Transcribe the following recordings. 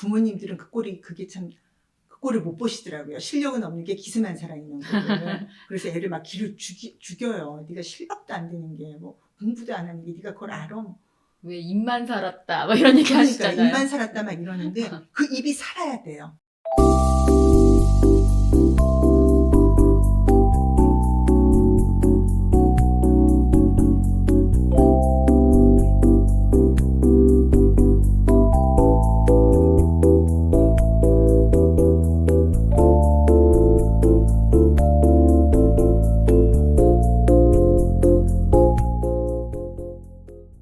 부모님들은 그게 참 그 꼴을 못 보시더라고요. 실력은 없는 게 기세만 살아있는 거예요. 그래서 애를 막 기를 죽여요. 네가 실력도 안 되는 게 뭐 공부도 안 하는 게 네가 그걸 알아? 뭐. 왜 입만 살았다 뭐 이런 얘기 그러니까 하시잖아요. 입만 살았다 막 이러는데 그 입이 살아야 돼요.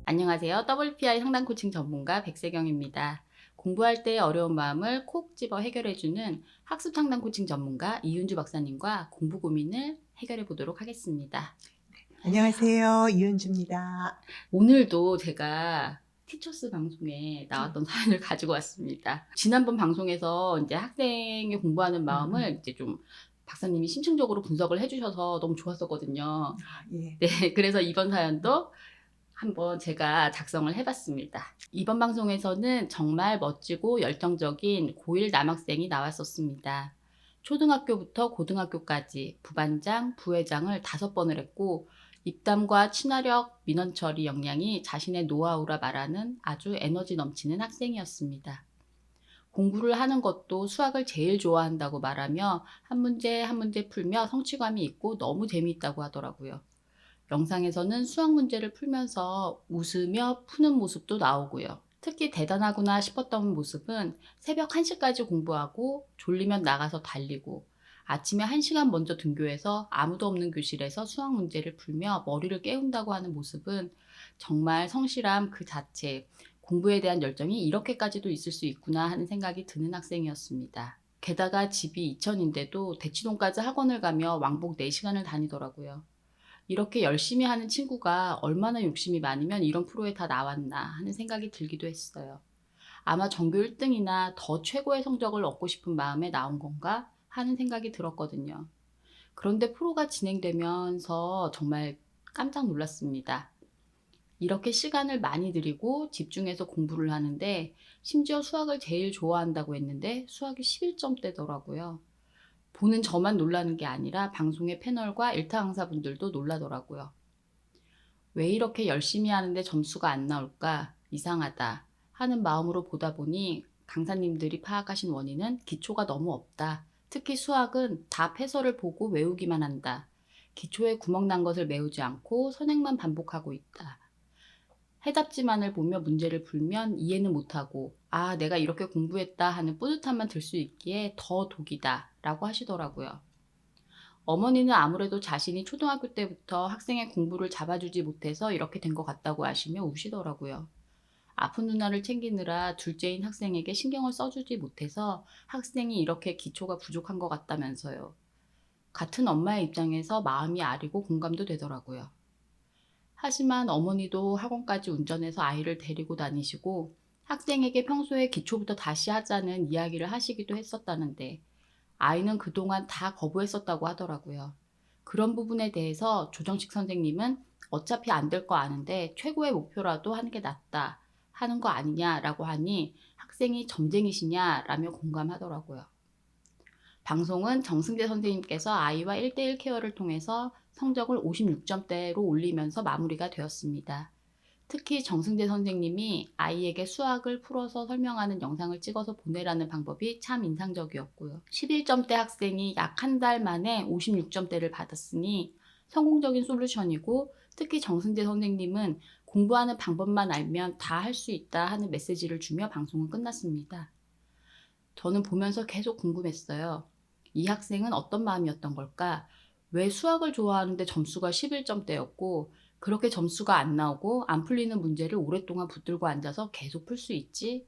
안녕하세요. WPI 상담 코칭 전문가 백세경입니다. 공부할 때의 어려운 마음을 콕 집어 해결해주는 학습 상담 코칭 전문가 이윤주 박사님과 공부 고민을 해결해 보도록 하겠습니다. 안녕하세요. 이은주입니다. 오늘도 제가 티처스 방송에 나왔던 사연을 가지고 왔습니다. 지난번 방송에서 이제 학생이 공부하는 마음을 이제 좀 박사님이 심층적으로 분석을 해주셔서 너무 좋았었거든요. 예. 네, 그래서 이번 사연도 한번 제가 작성을 해봤습니다. 이번 방송에서는 정말 멋지고 열정적인 고1 남학생이 나왔었습니다. 초등학교부터 고등학교까지 부반장, 부회장을 5번을 했고 입담과 친화력, 민원 처리 역량이 자신의 노하우라 말하는 아주 에너지 넘치는 학생이었습니다. 공부를 하는 것도 수학을 제일 좋아한다고 말하며 한 문제 한 문제 풀며 성취감이 있고 너무 재미있다고 하더라고요. 영상에서는 수학 문제를 풀면서 웃으며 푸는 모습도 나오고요. 특히 대단하구나 싶었던 모습은 새벽 1시까지 공부하고 졸리면 나가서 달리고 아침에 1시간 먼저 등교해서 아무도 없는 교실에서 수학 문제를 풀며 머리를 깨운다고 하는 모습은 정말 성실함 그 자체, 공부에 대한 열정이 이렇게까지도 있을 수 있구나 하는 생각이 드는 학생이었습니다. 게다가 집이 이천인데도 대치동까지 학원을 가며 왕복 4시간을 다니더라고요. 이렇게 열심히 하는 친구가 얼마나 욕심이 많으면 이런 프로에 다 나왔나 하는 생각이 들기도 했어요. 아마 전교 1등이나 더 최고의 성적을 얻고 싶은 마음에 나온 건가 하는 생각이 들었거든요. 그런데 프로가 진행되면서 정말 깜짝 놀랐습니다. 이렇게 시간을 많이 들이고 집중해서 공부를 하는데 심지어 수학을 제일 좋아한다고 했는데 수학이 11점대더라고요. 보는 저만 놀라는 게 아니라 방송의 패널과 일타 강사분들도 놀라더라고요. 왜 이렇게 열심히 하는데 점수가 안 나올까? 이상하다 하는 마음으로 보다 보니 강사님들이 파악하신 원인은 기초가 너무 없다. 특히 수학은 답 해설을 보고 외우기만 한다. 기초에 구멍 난 것을 메우지 않고 선행만 반복하고 있다. 해답지만을 보며 문제를 풀면 이해는 못하고 아 내가 이렇게 공부했다 하는 뿌듯함만 들 수 있기에 더 독이다 라고 하시더라고요. 어머니는 아무래도 자신이 초등학교 때부터 학생의 공부를 잡아주지 못해서 이렇게 된 것 같다고 하시며 우시더라고요. 아픈 누나를 챙기느라 둘째인 학생에게 신경을 써주지 못해서 학생이 이렇게 기초가 부족한 것 같다면서요. 같은 엄마의 입장에서 마음이 아리고 공감도 되더라고요. 하지만 어머니도 학원까지 운전해서 아이를 데리고 다니시고 학생에게 평소에 기초부터 다시 하자는 이야기를 하시기도 했었다는데 아이는 그동안 다 거부했었다고 하더라고요. 그런 부분에 대해서 조정식 선생님은 어차피 안 될 거 아는데 최고의 목표라도 하는 게 낫다 하는 거 아니냐라고 하니 학생이 점쟁이시냐라며 공감하더라고요. 방송은 정승재 선생님께서 아이와 1대1 케어를 통해서 성적을 56점대로 올리면서 마무리가 되었습니다. 특히 정승재 선생님이 아이에게 수학을 풀어서 설명하는 영상을 찍어서 보내라는 방법이 참 인상적이었고요. 11점대 학생이 약 한 달 만에 56점대를 받았으니 성공적인 솔루션이고 특히 정승재 선생님은 공부하는 방법만 알면 다 할 수 있다 하는 메시지를 주며 방송은 끝났습니다. 저는 보면서 계속 궁금했어요. 이 학생은 어떤 마음이었던 걸까? 왜 수학을 좋아하는데 점수가 11점대였고 그렇게 점수가 안 나오고 안 풀리는 문제를 오랫동안 붙들고 앉아서 계속 풀 수 있지?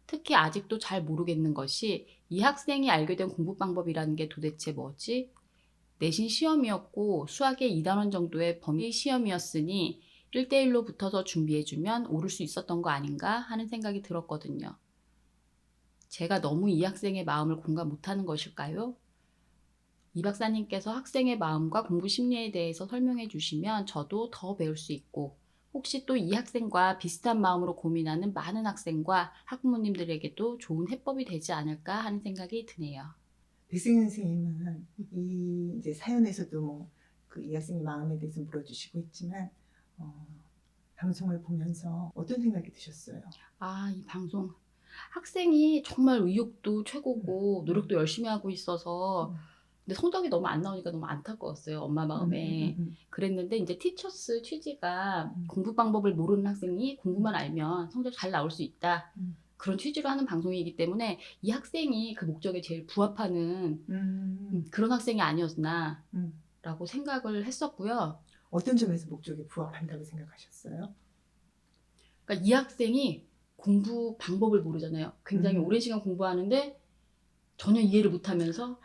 특히 아직도 잘 모르겠는 것이 이 학생이 알게 된 공부 방법이라는 게 도대체 뭐지? 내신 시험이었고 수학의 2단원 정도의 범위 시험이었으니 1대1로 붙어서 준비해주면 오를 수 있었던 거 아닌가 하는 생각이 들었거든요. 제가 너무 이 학생의 마음을 공감 못하는 것일까요? 이 박사님께서 학생의 마음과 공부 심리에 대해서 설명해 주시면 저도 더 배울 수 있고 혹시 또 이 학생과 비슷한 마음으로 고민하는 많은 학생과 학부모님들에게도 좋은 해법이 되지 않을까 하는 생각이 드네요. 백승현 선생님은 이 이제 사연에서도 뭐 그 이 학생의 마음에 대해서 물어주시고 있지만 방송을 보면서 어떤 생각이 드셨어요? 아, 이 방송. 학생이 정말 의욕도 최고고 노력도 열심히 하고 있어서 근데 성적이 너무 안 나오니까 너무 안타까웠어요. 엄마 마음에. 그랬는데 이제 티처스 취지가 공부 방법을 모르는 학생이 공부만 알면 성적 잘 나올 수 있다. 그런 취지로 하는 방송이기 때문에 이 학생이 그 목적에 제일 부합하는 그런 학생이 아니었나라고 생각을 했었고요. 어떤 점에서 목적에 부합한다고 생각하셨어요? 그러니까 이 학생이 공부 방법을 모르잖아요. 굉장히 오랜 시간 공부하는데 전혀 이해를 못하면서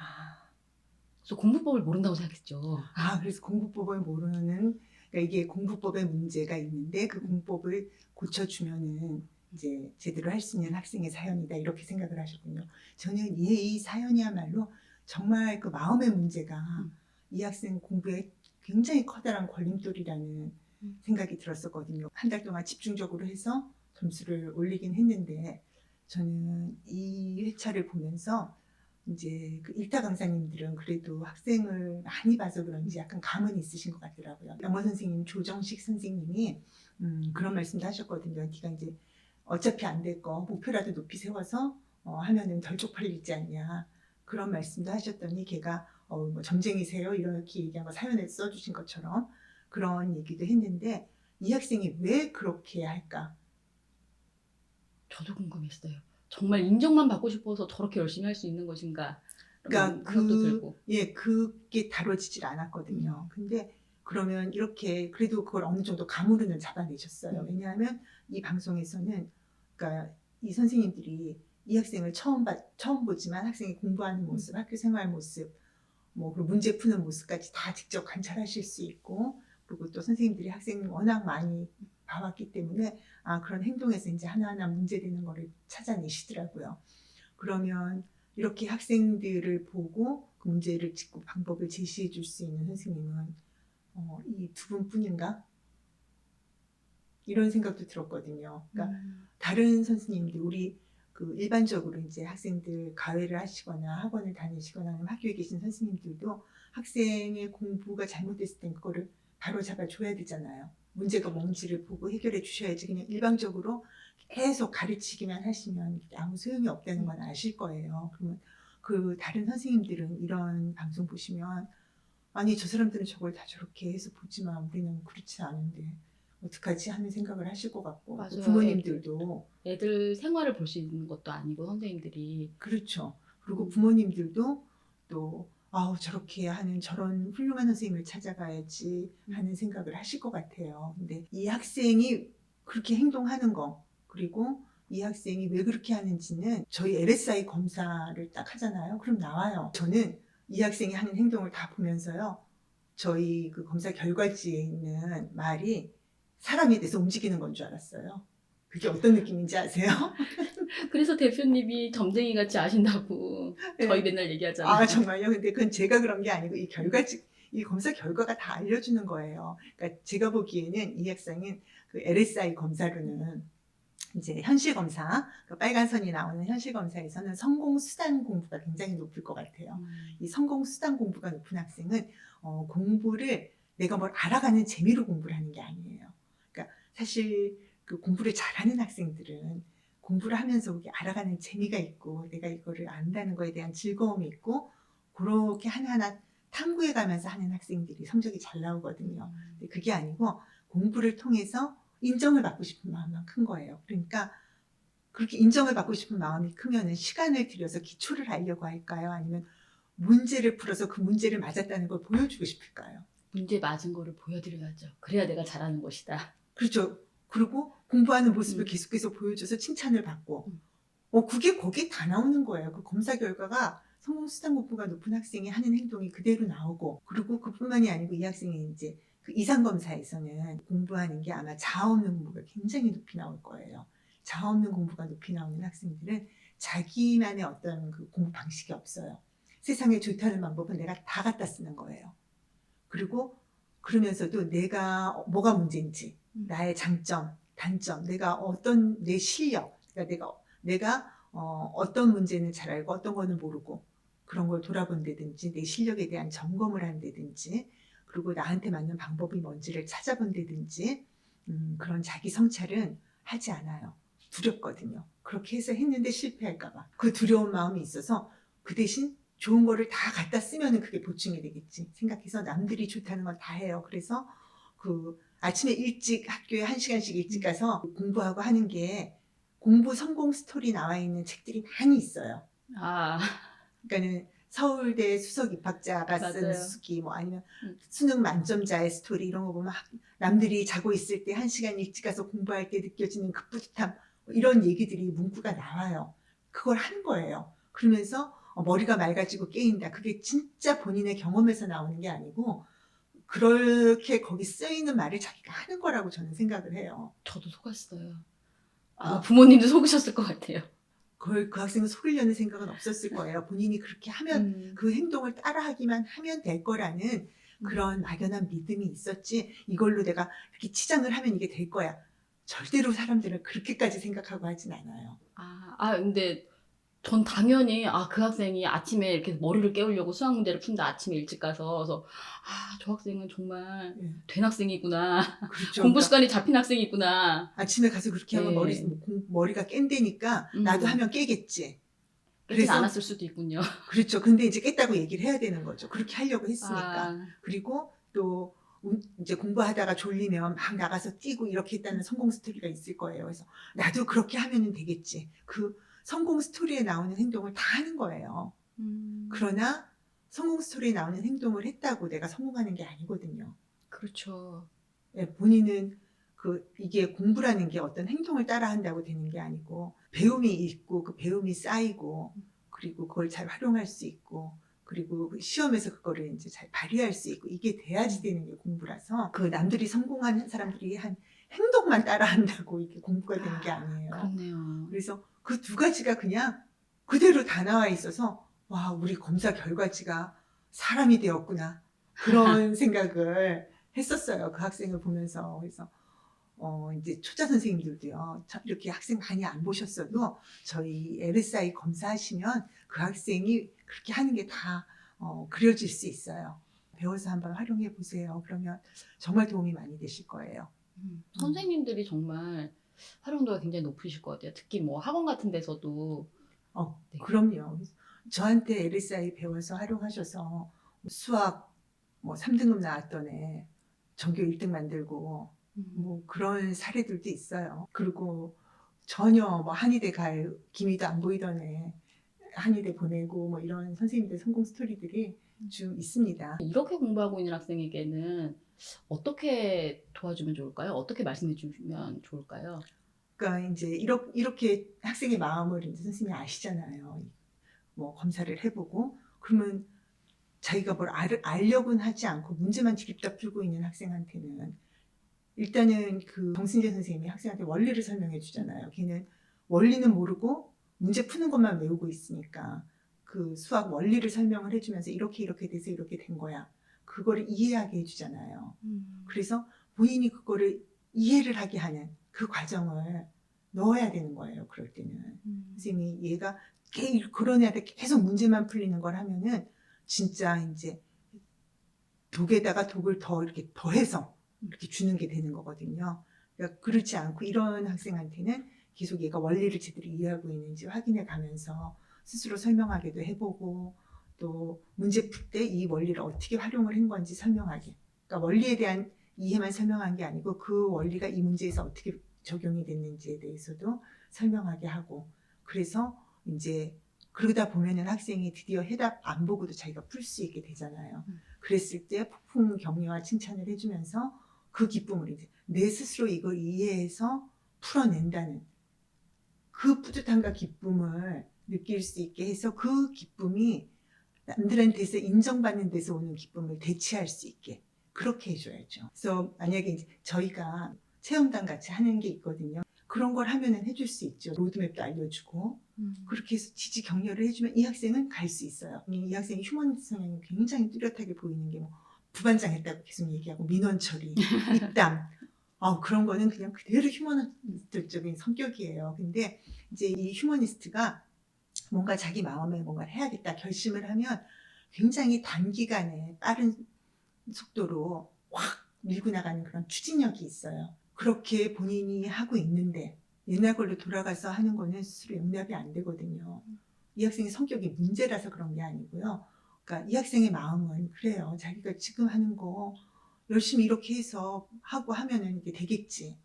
그래서 공부법을 모른다고 생각했죠. 그래서 공부법을 모르는, 그러니까 이게 공부법에 문제가 있는데 그 공부법을 고쳐주면은 이제 제대로 할 수 있는 학생의 사연이다 이렇게 생각을 하셨군요. 저는 이 사연이야말로 정말 그 마음의 문제가 이 학생 공부에 굉장히 커다란 걸림돌이라는 생각이 들었었거든요. 한 달 동안 집중적으로 해서 점수를 올리긴 했는데 저는 이 회차를 보면서 이제 그 일타 강사님들은 그래도 학생을 많이 봐서 그런지 약간 감은 있으신 것 같더라고요. 영어 선생님 조정식 선생님이 그런 말씀도 하셨거든요. 네가 이제 어차피 안 될 거 목표라도 높이 세워서 하면은 덜 쪽팔리지 않냐 그런 말씀도 하셨더니 걔가 뭐 점쟁이세요 이렇게 얘기한 거 사연에 써주신 것처럼 그런 얘기도 했는데 이 학생이 왜 그렇게 할까? 저도 궁금했어요. 정말 인정만 받고 싶어서 저렇게 열심히 할 수 있는 것인가? 그러니까 생각도 들고. 그게 다뤄지질 않았거든요. 근데 그러면 이렇게 그래도 그걸 어느 정도 감으로는 잡아내셨어요. 왜냐하면 이 방송에서는 그러니까 이 선생님들이 이 학생을 처음 보지만 학생이 공부하는 모습, 학교 생활 모습, 뭐 그리고 문제 푸는 모습까지 다 직접 관찰하실 수 있고 그리고 또 선생님들이 학생 워낙 많이 봐왔기 때문에 그런 행동에서 이제 하나하나 문제되는 거를 찾아내시더라고요. 그러면 이렇게 학생들을 보고 그 문제를 짚고 방법을 제시해 줄 수 있는 선생님은 이 두 분뿐인가? 이런 생각도 들었거든요. 그러니까 다른 선생님들 우리 그 일반적으로 이제 학생들 가외를 하시거나 학원을 다니시거나 아니면 학교에 계신 선생님들도 학생의 공부가 잘못됐을 땐 그거를 바로 잡아줘야 되잖아요. 문제가 뭔지를 보고 해결해 주셔야지 그냥 일방적으로 계속 가르치기만 하시면 아무 소용이 없다는 건 아실 거예요. 그러면 그 다른 선생님들은 이런 방송 보시면 아니 저 사람들은 저걸 다 저렇게 해서 보지만 우리는 그렇지 않은데 어떡하지 하는 생각을 하실 것 같고 맞아요. 부모님들도 애들 생활을 볼 수 있는 것도 아니고 선생님들이. 그렇죠. 그리고 부모님들도 또 저렇게 하는 저런 훌륭한 선생님을 찾아가야지 하는 생각을 하실 것 같아요. 근데 이 학생이 그렇게 행동하는 거 그리고 이 학생이 왜 그렇게 하는지는 저희 LSI 검사를 딱 하잖아요. 그럼 나와요. 저는 이 학생이 하는 행동을 다 보면서요. 저희 그 검사 결과지에 있는 말이 사람에 대해서 움직이는 건 줄 알았어요. 그게 어떤 느낌인지 아세요? 그래서 대표님이 점쟁이 같이 아신다고 저희 네. 맨날 얘기하잖아요. 정말요? 근데 그건 제가 그런 게 아니고 이 검사 결과가 다 알려주는 거예요. 그러니까 제가 보기에는 이 학생은 그 LSI 검사로는 이제 현실 검사, 그 빨간 선이 나오는 현실 검사에서는 성공 수단 공부가 굉장히 높을 것 같아요. 이 성공 수단 공부가 높은 학생은 공부를 내가 뭘 알아가는 재미로 공부를 하는 게 아니에요. 그러니까 사실 그 공부를 잘하는 학생들은 공부를 하면서 그게 알아가는 재미가 있고 내가 이거를 안다는 거에 대한 즐거움이 있고 그렇게 하나하나 탐구해 가면서 하는 학생들이 성적이 잘 나오거든요. 근데 그게 아니고 공부를 통해서 인정을 받고 싶은 마음만 큰 거예요. 그러니까 그렇게 인정을 받고 싶은 마음이 크면은 시간을 들여서 기초를 알려고 할까요? 아니면 문제를 풀어서 그 문제를 맞았다는 걸 보여주고 싶을까요? 문제 맞은 거를 보여드려야죠. 그래야 내가 잘하는 것이다. 그렇죠. 그리고 공부하는 모습을 계속해서 보여줘서 칭찬을 받고 그게 거기에 다 나오는 거예요. 그 검사 결과가 성공수단 공부가 높은 학생이 하는 행동이 그대로 나오고 그리고 그뿐만이 아니고 이 학생이 이제 그 이상검사에서는 공부하는 게 아마 자아 없는 공부가 굉장히 높이 나올 거예요. 자아 없는 공부가 높이 나오는 학생들은 자기만의 어떤 그 공부 방식이 없어요. 세상에 좋다는 방법은 내가 다 갖다 쓰는 거예요. 그리고 그러면서도 내가 뭐가 문제인지 나의 장점, 단점, 내가 어떤 내 실력, 그러니까 내가 어떤 문제는 잘 알고 어떤 거는 모르고 그런 걸 돌아본다든지 내 실력에 대한 점검을 한다든지 그리고 나한테 맞는 방법이 뭔지를 찾아본다든지 그런 자기 성찰은 하지 않아요. 두렵거든요. 그렇게 해서 했는데 실패할까 봐. 그 두려운 마음이 있어서 그 대신 좋은 거를 다 갖다 쓰면은 그게 보충이 되겠지 생각해서 남들이 좋다는 건 다 해요. 그래서 그 아침에 일찍 학교에 1시간씩 일찍 가서 공부하고 하는 게 공부 성공 스토리 나와 있는 책들이 많이 있어요. 아, 그러니까는 서울대 수석 입학자가 쓴 맞아요. 수기 뭐 아니면 음. 수능 만점자의 스토리 이런 거 보면 남들이 자고 있을 때 1시간 일찍 가서 공부할 때 느껴지는 그 뿌듯함 뭐 이런 얘기들이 문구가 나와요. 그걸 하는 거예요. 그러면서 머리가 맑아지고 깨인다. 그게 진짜 본인의 경험에서 나오는 게 아니고 그렇게 거기 쓰여있는 말을 자기가 하는 거라고 저는 생각을 해요. 저도 속았어요. 아, 부모님도 속으셨을 것 같아요. 그걸 그 학생을 속이려는 생각은 없었을 거예요. 본인이 그렇게 하면 그 행동을 따라하기만 하면 될 거라는 그런 막연한 믿음이 있었지 이걸로 내가 이렇게 치장을 하면 이게 될 거야. 절대로 사람들은 그렇게까지 생각하고 하진 않아요. 근데 전 당연히 그 학생이 아침에 이렇게 머리를 깨우려고 수학 문제를 푼다 아침에 일찍 가서 그래서 저 학생은 정말 예. 된 학생이구나. 그렇죠. 공부 그러니까 습관이 잡힌 학생이구나. 아침에 가서 그렇게 하면 네. 머리가 깬다니까 나도 음. 하면 깨겠지. 깨진 그래서 않았을 수도 있군요. 그렇죠. 근데 이제 깼다고 얘기를 해야 되는 거죠. 그렇게 하려고 했으니까. 아, 그리고 또 이제 공부하다가 졸리면 막 나가서 뛰고 이렇게 했다는 성공 스토리가 있을 거예요. 그래서 나도 그렇게 하면 되겠지. 그 성공 스토리에 나오는 행동을 다 하는 거예요. 그러나 성공 스토리에 나오는 행동을 했다고 내가 성공하는 게 아니거든요. 그렇죠. 예, 본인은 이게 공부라는 게 어떤 행동을 따라 한다고 되는 게 아니고 배움이 있고 그 배움이 쌓이고 그리고 그걸 잘 활용할 수 있고 그리고 그 시험에서 그거를 이제 잘 발휘할 수 있고 이게 돼야지 되는 게 공부라서 그 남들이 성공한 사람들이 한 행동만 따라 한다고 이게 공부가 되는 게 아니에요. 그렇네요. 그래서 그 두 가지가 그냥 그대로 다 나와 있어서 와 우리 검사 결과지가 사람이 되었구나 그런 생각을 했었어요. 그 학생을 보면서. 그래서 이제 초짜 선생님들도요. 이렇게 학생 많이 안 보셨어도 저희 LSI 검사하시면 그 학생이 그렇게 하는 게 다 그려질 수 있어요. 배워서 한번 활용해 보세요. 그러면 정말 도움이 많이 되실 거예요. 선생님들이 정말 활용도가 굉장히 높으실 것 같아요. 특히 뭐 학원 같은 데서도. 네. 그럼요. 저한테 LSI 배워서 활용하셔서 수학 뭐 3등급 나왔던 애 전교 1등 만들고 뭐 그런 사례들도 있어요. 그리고 전혀 뭐 한의대 갈 기미도 안 보이던 애 한의대 보내고 뭐 이런 선생님들 성공 스토리들이 좀 있습니다. 이렇게 공부하고 있는 학생에게는 어떻게 도와주면 좋을까요? 어떻게 말씀해 주면 좋을까요? 그러니까 이제 이렇게 학생의 마음을 이제 선생님이 아시잖아요. 뭐 검사를 해보고 그러면 자기가 뭘 알려고는 하지 않고 문제만 드립다 풀고 있는 학생한테는 일단은 그 정승재 선생님이 학생한테 원리를 설명해 주잖아요. 걔는 원리는 모르고 문제 푸는 것만 외우고 있으니까 그 수학 원리를 설명을 해주면서 이렇게 돼서 이렇게 된 거야. 그거를 이해하게 해주잖아요. 그래서 본인이 그거를 이해를 하게 하는 그 과정을 넣어야 되는 거예요. 그럴 때는 선생님이 얘가 그런 애한테 계속 문제만 풀리는 걸 하면은 진짜 이제 독에다가 독을 더 이렇게 더해서 이렇게 주는 게 되는 거거든요. 그러니까 그렇지 않고 이런 학생한테는 계속 얘가 원리를 제대로 이해하고 있는지 확인해 가면서 스스로 설명하기도 해보고 또 문제 풀 때 이 원리를 어떻게 활용을 한 건지 설명하게. 그러니까 원리에 대한 이해만 설명한 게 아니고 그 원리가 이 문제에서 어떻게 적용이 됐는지에 대해서도 설명하게 하고 그래서 이제 그러다 보면은 학생이 드디어 해답 안 보고도 자기가 풀 수 있게 되잖아요. 그랬을 때 폭풍 격려와 칭찬을 해주면서 그 기쁨을 이제 내 스스로 이걸 이해해서 풀어낸다는 그 뿌듯함과 기쁨을 느낄 수 있게 해서 그 기쁨이 남들한테서 인정받는 데서 오는 기쁨을 대체할 수 있게 그렇게 해줘야죠. 그래서 만약에 이제 저희가 체험단 같이 하는 게 있거든요. 그런 걸 하면은 해줄 수 있죠. 로드맵도 알려주고 그렇게 해서 지지 격려를 해주면 이 학생은 갈 수 있어요. 이 학생이 휴먼 성향이 굉장히 뚜렷하게 보이는 게 뭐 부반장 했다고 계속 얘기하고 민원 처리, 입담 그런 거는 그냥 그대로 휴머니스트적인 성격이에요. 근데 이제 이 휴머니스트가 뭔가 자기 마음에 뭔가를 해야겠다 결심을 하면 굉장히 단기간에 빠른 속도로 확 밀고 나가는 그런 추진력이 있어요. 그렇게 본인이 하고 있는데 옛날 걸로 돌아가서 하는 거는 스스로 용납이 안 되거든요. 이 학생의 성격이 문제라서 그런 게 아니고요. 그러니까 이 학생의 마음은 그래요. 자기가 지금 하는 거 열심히 이렇게 해서 하고 하면은 이게 되겠지.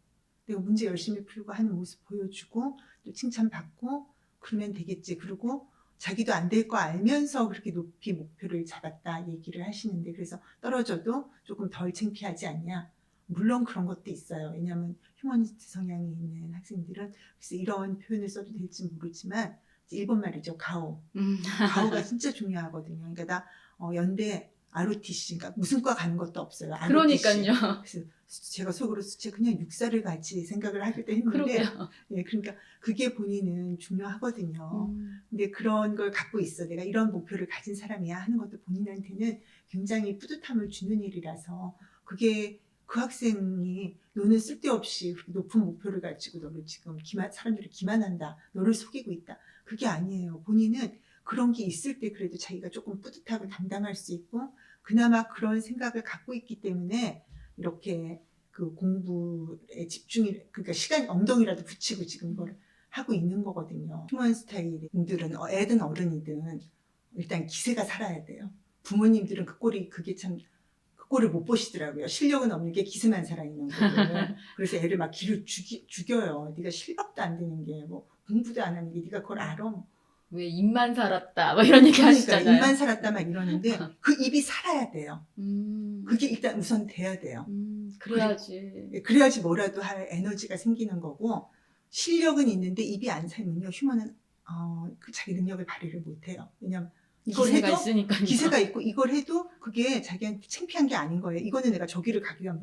내가 문제 열심히 풀고 하는 모습 보여주고 또 칭찬받고 그러면 되겠지. 그리고 자기도 안 될 거 알면서 그렇게 높이 목표를 잡았다 얘기를 하시는데 그래서 떨어져도 조금 덜 창피하지 않냐. 물론 그런 것도 있어요. 왜냐하면 휴머니스트 성향이 있는 학생들은 글쎄 이런 표현을 써도 될지 모르지만 일본 말이죠. 가오. 가오가 진짜 중요하거든요. 그러니까 나 연대 ROTC, 그러니까 무슨 과 가는 것도 없어요. ROTC. 그러니까요. 그래서 제가 속으로 제가 그냥 육사를 같이 생각을 하기도 했는데, 그러게요. 예, 그러니까 그게 본인은 중요하거든요. 근데 그런 걸 갖고 있어. 내가 이런 목표를 가진 사람이야 하는 것도 본인한테는 굉장히 뿌듯함을 주는 일이라서 그게 그 학생이 너는 쓸데없이 그렇게 높은 목표를 가지고 너를 지금 사람들이 기만한다. 너를 속이고 있다. 그게 아니에요. 본인은 그런 게 있을 때 그래도 자기가 조금 뿌듯하고 담담할 수 있고 그나마 그런 생각을 갖고 있기 때문에 이렇게 그 공부에 집중이 그러니까 시간 엉덩이라도 붙이고 지금 이걸 하고 있는 거거든요. 휴먼 스타일의 분들은 애든 어른이든 일단 기세가 살아야 돼요. 부모님들은 그게 참 그 꼴을 못 보시더라고요. 실력은 없는 게 기세만 살아있는 거예요. 그래서 애를 막 기를 죽여요. 네가 실력도 안 되는 게 뭐 공부도 안 하는 게 네가 그걸 알아. 왜 입만 살았다 뭐 이런 얘기 그러니까 하시잖아요. 입만 살았다 막 이러는데 그 입이 살아야 돼요. 그게 일단 우선 돼야 돼요. 그래야지. 그래야지 뭐라도 할 에너지가 생기는 거고 실력은 있는데 입이 안 살면요 휴먼은 그 자기 능력을 발휘를 못해요. 왜냐면 이걸 기세가 해도 있으니까요. 기세가 있고 이걸 해도 그게 자기한테 창피한 게 아닌 거예요. 이거는 내가 저기를 가기 위한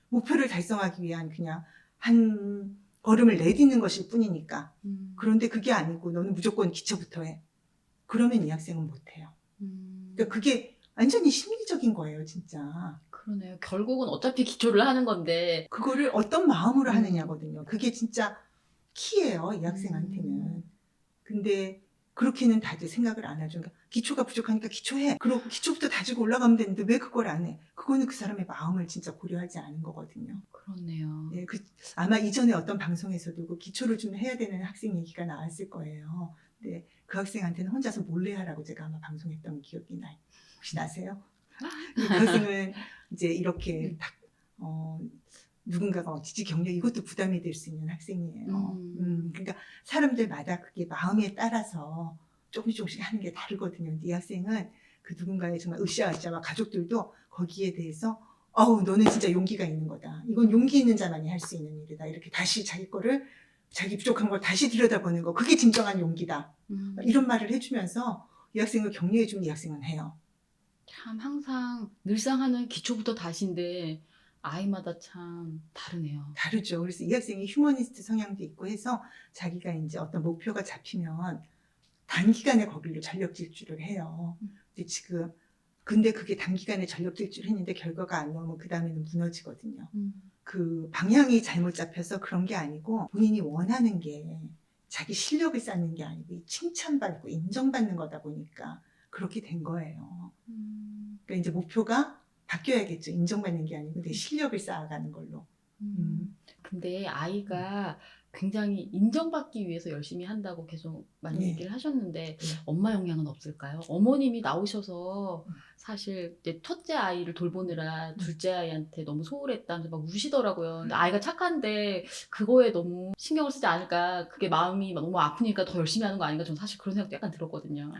목표를 달성하기 위한 그냥 한 걸음을 내딛는 것일 뿐이니까. 그런데 그게 아니고 너는 무조건 기초부터 해. 그러면 이 학생은 못해요. 그러니까 그게 완전히 심리적인 거예요, 진짜. 그러네요. 결국은 어차피 기초를 하는 건데. 그거를 어떤 마음으로 하느냐거든요. 그게 진짜 키예요, 이 학생한테는. 근데 그렇게는 다들 생각을 안 하죠. 그러니까 기초가 부족하니까 기초해. 그리고 기초부터 다지고 올라가면 되는데 왜 그걸 안 해? 그거는 그 사람의 마음을 진짜 고려하지 않은 거거든요. 그렇네요. 예, 아마 이전에 어떤 방송에서도 그 기초를 좀 해야 되는 학생 얘기가 나왔을 거예요. 근데 그 학생한테는 혼자서 몰래 하라고 제가 아마 방송했던 기억이 나요. 혹시 나세요? 그 학생은 이제 이렇게 딱, 누군가가 지지 경력 이것도 부담이 될 수 있는 학생이에요. 그러니까 사람들마다 그게 마음에 따라서 조금씩 하는 게 다르거든요. 근데 이 학생은 그 누군가의 정말 으쌰으쌰와 가족들도 거기에 대해서 너는 진짜 용기가 있는 거다. 이건 용기 있는 자만이 할 수 있는 일이다. 이렇게 다시 자기 부족한 걸 다시 들여다보는 거. 그게 진정한 용기다. 이런 말을 해주면서 이 학생을 격려해주면 이 학생은 해요. 참 항상 늘상 하는 기초부터 다시인데 아이마다 참 다르네요. 다르죠. 그래서 이 학생이 휴머니스트 성향도 있고 해서 자기가 이제 어떤 목표가 잡히면 단기간에 거기로 전력 질주를 해요. 근데 그게 단기간에 전력 질주를 했는데 결과가 안 나오면 그 다음에는 무너지거든요. 그 방향이 잘못 잡혀서 그런 게 아니고 본인이 원하는 게 자기 실력을 쌓는 게 아니고 칭찬받고 인정받는 거다 보니까 그렇게 된 거예요. 그러니까 이제 목표가 바뀌어야겠죠. 인정받는 게 아니고 내 실력을 쌓아가는 걸로. 근데 아이가 굉장히 인정받기 위해서 열심히 한다고 계속 많이 네. 얘기를 하셨는데 네. 엄마 영향은 없을까요? 어머님이 나오셔서 사실 이제 첫째 아이를 돌보느라 둘째 아이한테 너무 소홀했다면서 막 우시더라고요. 근데 아이가 착한데 그거에 너무 신경을 쓰지 않을까. 그게 마음이 너무 아프니까 더 열심히 하는 거 아닌가. 저는 사실 그런 생각도 약간 들었거든요.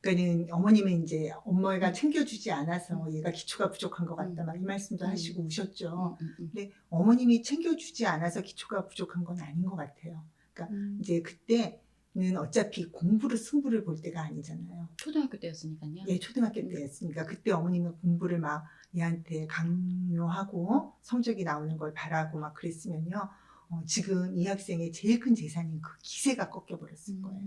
그러니까는 어머님은 이제 엄마가 챙겨주지 않아서 얘가 기초가 부족한 것 같다 막 이 말씀도 하시고 우셨죠. 근데 어머님이 챙겨주지 않아서 기초가 부족한 건 아닌 것 같아요. 그러니까 이제 그때는 어차피 공부로 승부를 볼 때가 아니잖아요. 초등학교 때였으니까요. 예, 초등학교 때였으니까 그때 어머님은 공부를 막 얘한테 강요하고 성적이 나오는 걸 바라고 막 그랬으면요. 지금 이 학생의 제일 큰 재산인 그 기세가 꺾여버렸을 거예요.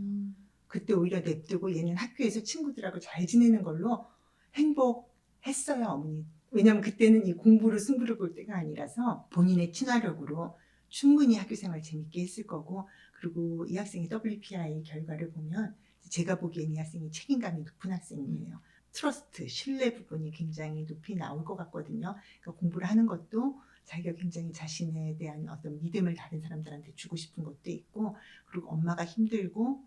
그때 오히려 냅두고 얘는 학교에서 친구들하고 잘 지내는 걸로 행복했어요, 어머니. 왜냐하면 그때는 이 공부로 승부를 볼 때가 아니라서 본인의 친화력으로 충분히 학교 생활 재밌게 했을 거고, 그리고 이 학생이 WPI 결과를 보면 제가 보기엔 이 학생이 책임감이 높은 학생이에요. 트러스트, 신뢰 부분이 굉장히 높이 나올 것 같거든요. 그러니까 공부를 하는 것도 자기가 굉장히 자신에 대한 어떤 믿음을 다른 사람들한테 주고 싶은 것도 있고, 그리고 엄마가 힘들고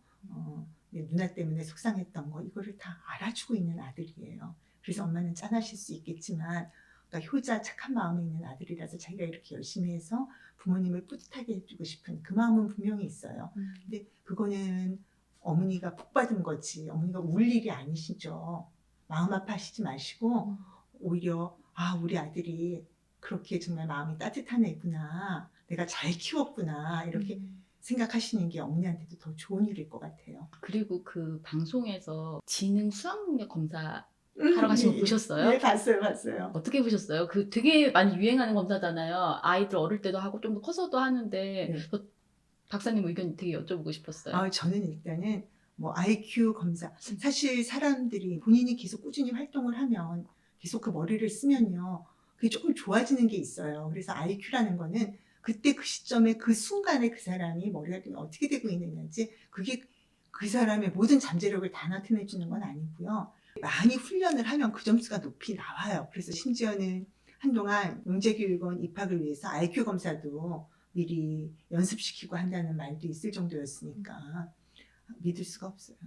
누나 때문에 속상했던 거 이거를 다 알아주고 있는 아들이에요. 그래서 엄마는 짠하실 수 있겠지만, 그러니까 효자 착한 마음이 있는 아들이라서 자기가 이렇게 열심히 해서 부모님을 뿌듯하게 해주고 싶은 그 마음은 분명히 있어요. 근데 그거는 어머니가 복 받은 거지 어머니가 울 일이 아니시죠. 마음 아파하시지 마시고 오히려 우리 아들이 그렇게 정말 마음이 따뜻한 애구나, 내가 잘 키웠구나 이렇게 생각하시는 게 어머니한테도 더 좋은 일일 것 같아요. 그리고 그 방송에서 지능 수학 능력 검사 하러 가신 거 보셨어요? 예, 봤어요. 어떻게 보셨어요? 그 되게 많이 유행하는 검사잖아요. 아이들 어릴 때도 하고 좀 더 커서도 하는데 네. 저 박사님 의견 되게 여쭤보고 싶었어요. 저는 일단은 뭐 IQ 검사, 사실 사람들이 본인이 계속 꾸준히 활동을 하면 계속 그 머리를 쓰면요 그게 조금 좋아지는 게 있어요. 그래서 IQ라는 거는 그때 그 시점에 그 순간에 그 사람이 머리가 어떻게 되고 있느냐지, 그게 그 사람의 모든 잠재력을 다 나타내 주는 건 아니고요. 많이 훈련을 하면 그 점수가 높이 나와요. 그래서 심지어는 한동안 영재교육원 입학을 위해서 IQ 검사도 미리 연습시키고 한다는 말도 있을 정도였으니까 믿을 수가 없어요.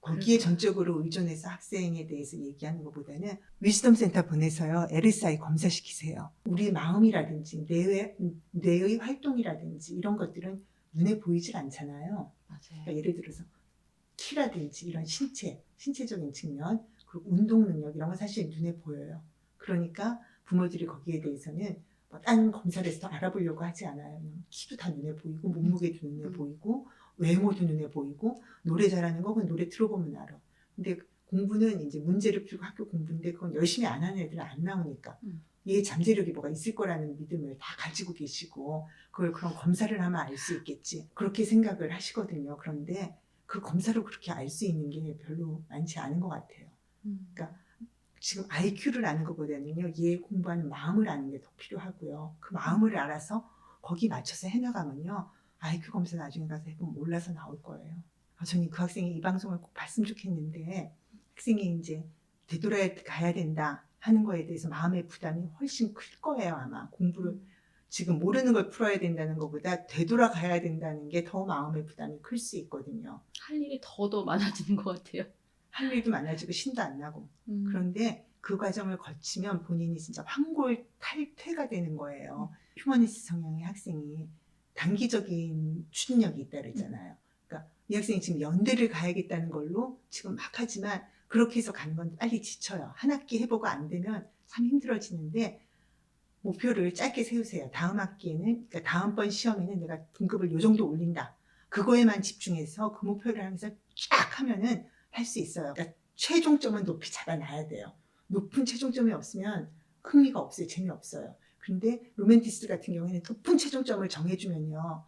거기에 전적으로 의존해서 학생에 대해서 얘기하는 것보다는 위즈덤 센터 보내서요 LSI 검사시키세요. 우리 마음이라든지 뇌의 활동이라든지 이런 것들은 눈에 보이질 않잖아요. 맞아요. 그러니까 예를 들어서 키라든지 이런 신체적인 측면, 그리고 운동 능력 이런 건 사실 눈에 보여요. 그러니까 부모들이 거기에 대해서는 딴 검사를 해서 더 알아보려고 하지 않아요. 키도 다 눈에 보이고 몸무게도 눈에 보이고 외모도 눈에 보이고 노래 잘하는 거 그건 노래 들어보면 알아. 근데 공부는 이제 문제를 풀고 학교 공부인데 그건 열심히 안 하는 애들은 안 나오니까 얘 잠재력이 뭐가 있을 거라는 믿음을 다 가지고 계시고 그걸 그런 검사를 하면 알 수 있겠지 그렇게 생각을 하시거든요. 그런데 그 검사로 그렇게 알 수 있는 게 별로 많지 않은 것 같아요. 그러니까 지금 IQ를 아는 것보다는요 얘 공부하는 마음을 아는 게 더 필요하고요. 그 마음을 알아서 거기 맞춰서 해나가면요 IQ 검사 나중에 가서 해보면 몰라서 나올 거예요. 저는 그 학생이 이 방송을 꼭 봤으면 좋겠는데, 학생이 이제 되돌아가야 된다 하는 거에 대해서 마음의 부담이 훨씬 클 거예요. 아마 공부를 지금 모르는 걸 풀어야 된다는 것보다 되돌아가야 된다는 게 더 마음의 부담이 클 수 있거든요. 할 일이 더 많아지는 것 같아요. 할 일도 많아지고 신도 안 나고. 그런데 그 과정을 거치면 본인이 진짜 탈퇴가 되는 거예요. 휴머니스트 성향의 학생이 단기적인 추진력이 있다 그랬잖아요. 그러니까 이 학생이 지금 연대를 가야겠다는 걸로 지금 막 하지만 그렇게 해서 가는 건 빨리 지쳐요. 한 학기 해보고 안 되면 참 힘들어지는데 목표를 짧게 세우세요. 다음 학기에는, 그러니까 다음번 시험에는 내가 등급을 요 정도 올린다. 그거에만 집중해서 그 목표를 하면서 쫙 하면은 할 수 있어요. 그러니까 최종점은 높이 잡아놔야 돼요. 높은 최종점이 없으면 흥미가 없어요. 재미없어요. 근데 로맨티스트 같은 경우에는 높은 최종점을 정해주면요.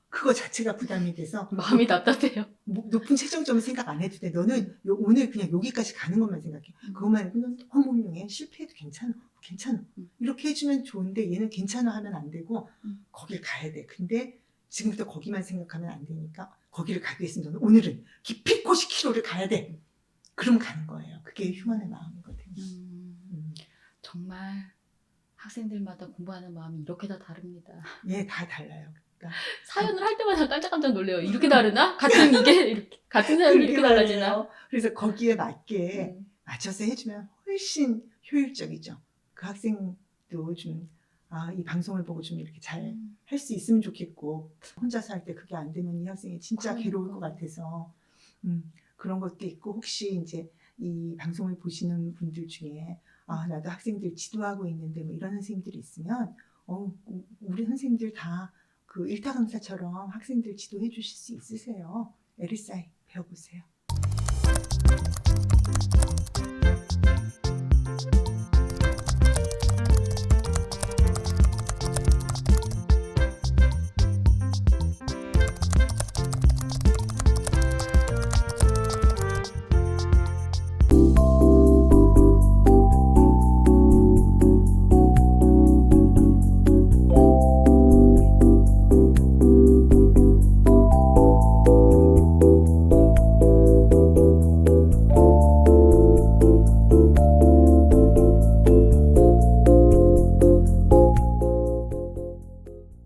그거 자체가 부담이 돼서 마음이 답답해요. 높은 최종점을 생각 안 해도 돼. 너는 오늘 그냥 여기까지 가는 것만 생각해. 그것만 해도 넌 너무 훌륭해. 실패해도 괜찮아. 이렇게 해주면 좋은데 얘는 괜찮아 하면 안 되고 거길 가야 돼. 근데 지금부터 거기만 생각하면 안 되니까 거기를 가기 위해서 너는 오늘은 기필코 10km를 가야 돼. 그럼 가는 거예요. 그게 휴먼의 마음이거든요. 정말 학생들마다 공부하는 마음이 이렇게 다 다릅니다. 예, 다 달라요. 그러니까 사연을 할 때마다 깜짝깜짝 놀래요. 이렇게 다르나? 같은 사연이 이렇게 달라지나? 그래서 거기에 맞게 맞춰서 해주면 훨씬 효율적이죠. 그 학생도 좀 이 방송을 보고 좀 이렇게 잘 할 수 있으면 좋겠고, 혼자서 할 때 그게 안 되면 이 학생이 진짜 괴로울 것 같아서 그런 것도 있고, 혹시 이제 이 방송을 보시는 분들 중에 나도 학생들 지도하고 있는데 뭐 이런 선생님들이 있으면 우리 선생님들 다 그 일타 강사처럼 학생들 지도해 주실 수 있으세요. LSI 배워보세요.